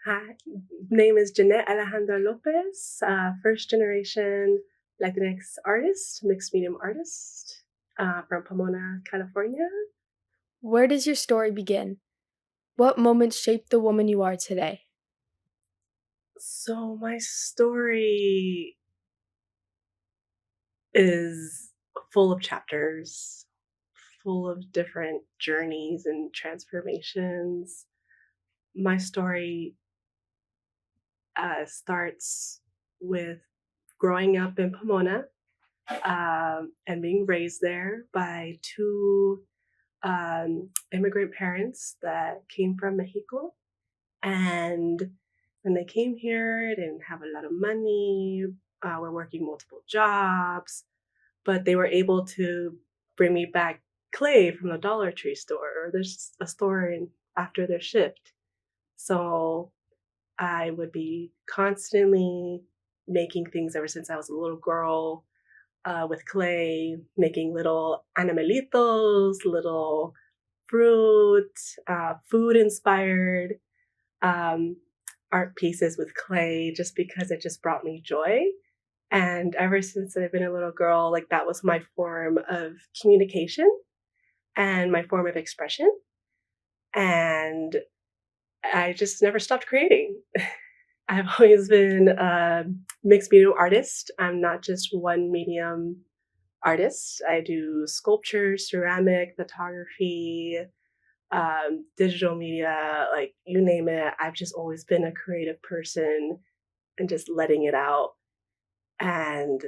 Hi, name is Jeanette Alejandra Lopez, first generation Latinx artist, mixed medium artist from Pomona, California. Where does your story begin? What moments shaped the woman you are today? So, my story is full of chapters, full of different journeys and transformations. My story starts with growing up in Pomona and being raised there by two immigrant parents that came from Mexico. And when they came here, they didn't have a lot of money, were working multiple jobs, but they were able to bring me back clay from the Dollar Tree store, or there's a store after their shift. So I would be constantly making things ever since I was a little girl with clay, making little animalitos, little fruit, food inspired um, art pieces with clay just because it just brought me joy. And ever since I've been a little girl, like that was my form of communication and my form of expression. And I just never stopped creating. I've always been a mixed medium artist. I'm not just one medium artist. I do sculpture, ceramic, photography, digital media, like you name it. I've just always been a creative person and just letting it out. And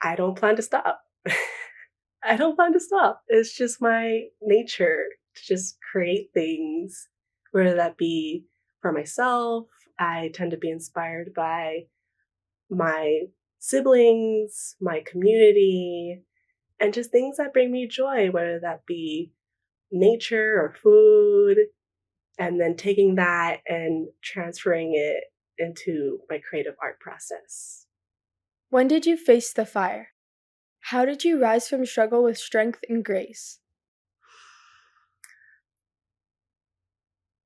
I don't plan to stop. I don't plan to stop. It's just my nature to just create things, whether that be for myself. I tend to be inspired by my siblings, my community, and just things that bring me joy, whether that be nature or food, and then taking that and transferring it into my creative art process. When did you face the fire? How did you rise from struggle with strength and grace?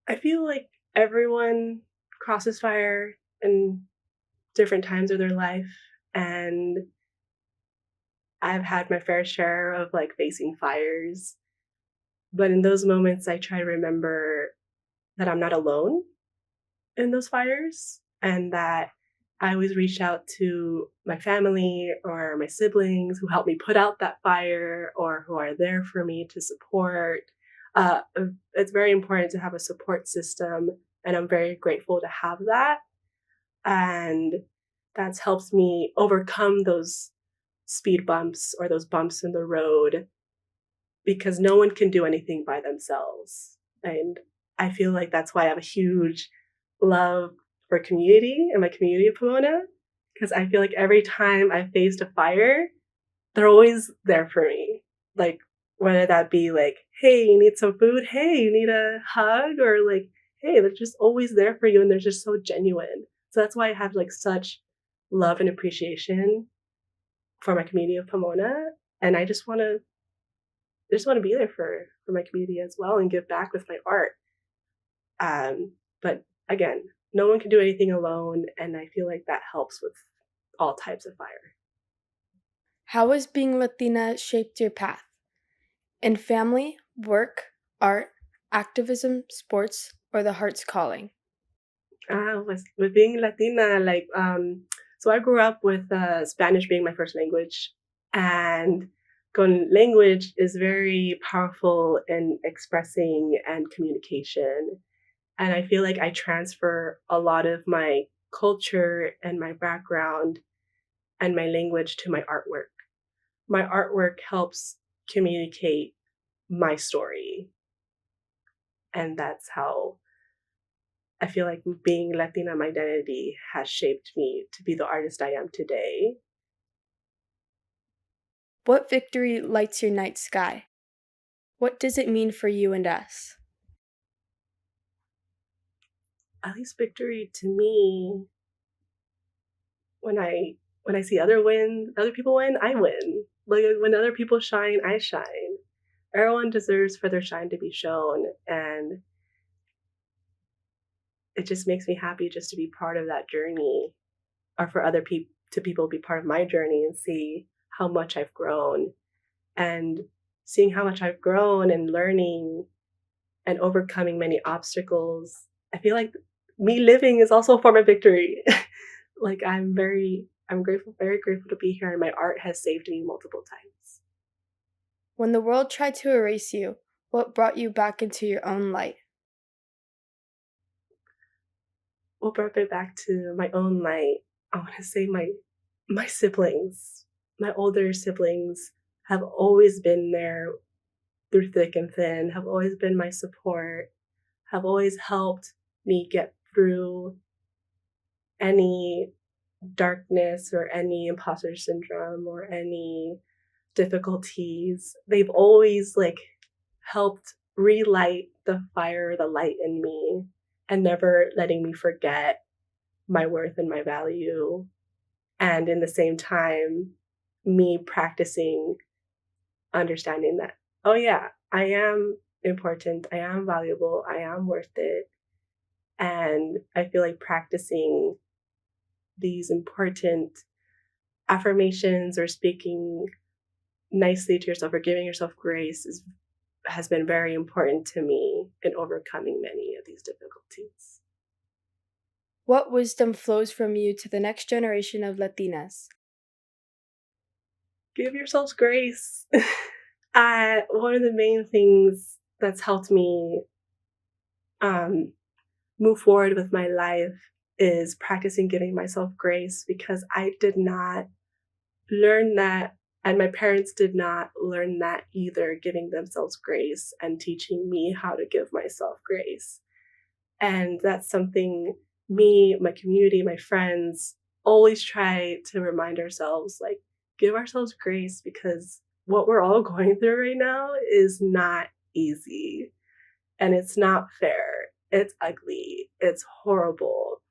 I feel like everyone crosses fire in different times of their life, and I've had my fair share of like facing fires. But in those moments, I try to remember that I'm not alone in those fires and that I always reach out to my family or my siblings who help me put out that fire or who are there for me to support. Uh, it's very important to have a support system, and I'm very grateful to have that. And that's helps me overcome those speed bumps or those bumps in the road because no one can do anything by themselves. And I feel like that's why I have a huge love for community and my community of Pomona because I feel like every time I faced a fire, they're always there for me. Like, whether that be like, hey, you need some food? Hey, you need a hug? Or like, hey, they're just always there for you and they're just so genuine. So that's why I have like such love and appreciation for my community of Pomona. And I just want to be there for my community as well and give back with my art. But again, no one can do anything alone, and I feel like that helps with all types of fire. How has being Latina shaped your path? In family, work, art, activism, sports, or the heart's calling? With being Latina, so I grew up with Spanish being my first language, and con language is very powerful in expressing and communication. And I feel like I transfer a lot of my culture and my background and my language to my artwork. My artwork helps communicate my story. And that's how I feel like being Latina, my identity has shaped me to be the artist I am today. What victory lights your night sky? What does it mean for you and us? At least victory to me, when I see other people win, I win. Like when other people shine, I shine. Everyone deserves for their shine to be shown, and it just makes me happy just to be part of that journey, or for other people be part of my journey and see how much I've grown, and seeing how much I've grown and learning and overcoming many obstacles. I feel like me living is also a form of victory. Like I'm grateful, very grateful to be here, and my art has saved me multiple times. When the world tried to erase you, what brought you back into your own light? What brought me back to my own light? I want to say my siblings, my older siblings have always been there through thick and thin, have always been my support, have always helped me get through any darkness or any imposter syndrome or any difficulties. They've always like helped relight the fire, the light in me, and never letting me forget my worth and my value. And in the same time, me practicing understanding that, oh yeah, I am important, I am valuable, I am worth it. And I feel like practicing these important affirmations or speaking nicely to yourself or giving yourself grace has been very important to me in overcoming many of these difficulties. What wisdom flows from you to the next generation of Latinas? Give yourselves grace. One of the main things that's helped me um, move forward with my life is practicing giving myself grace, because I did not learn that, and my parents did not learn that either, giving themselves grace and teaching me how to give myself grace. And that's something me, my community, my friends always try to remind ourselves, like, give ourselves grace, because what we're all going through right now is not easy, and it's not fair. It's ugly. It's horrible.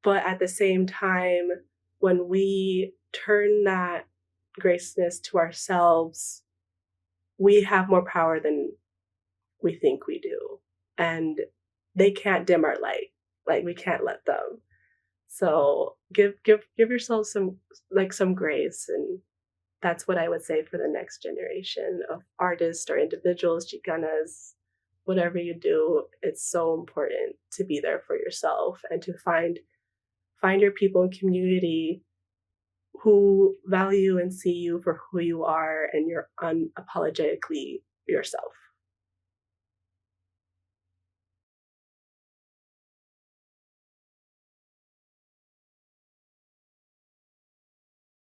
But at the same time, when we turn that graceness to ourselves, we have more power than we think we do. And they can't dim our light. Like, we can't let them. So give yourself some grace, and that's what I would say for the next generation of artists or individuals, Chicanas, whatever you do. It's so important to be there for yourself and to find your people and community who value and see you for who you are, and you're unapologetically yourself.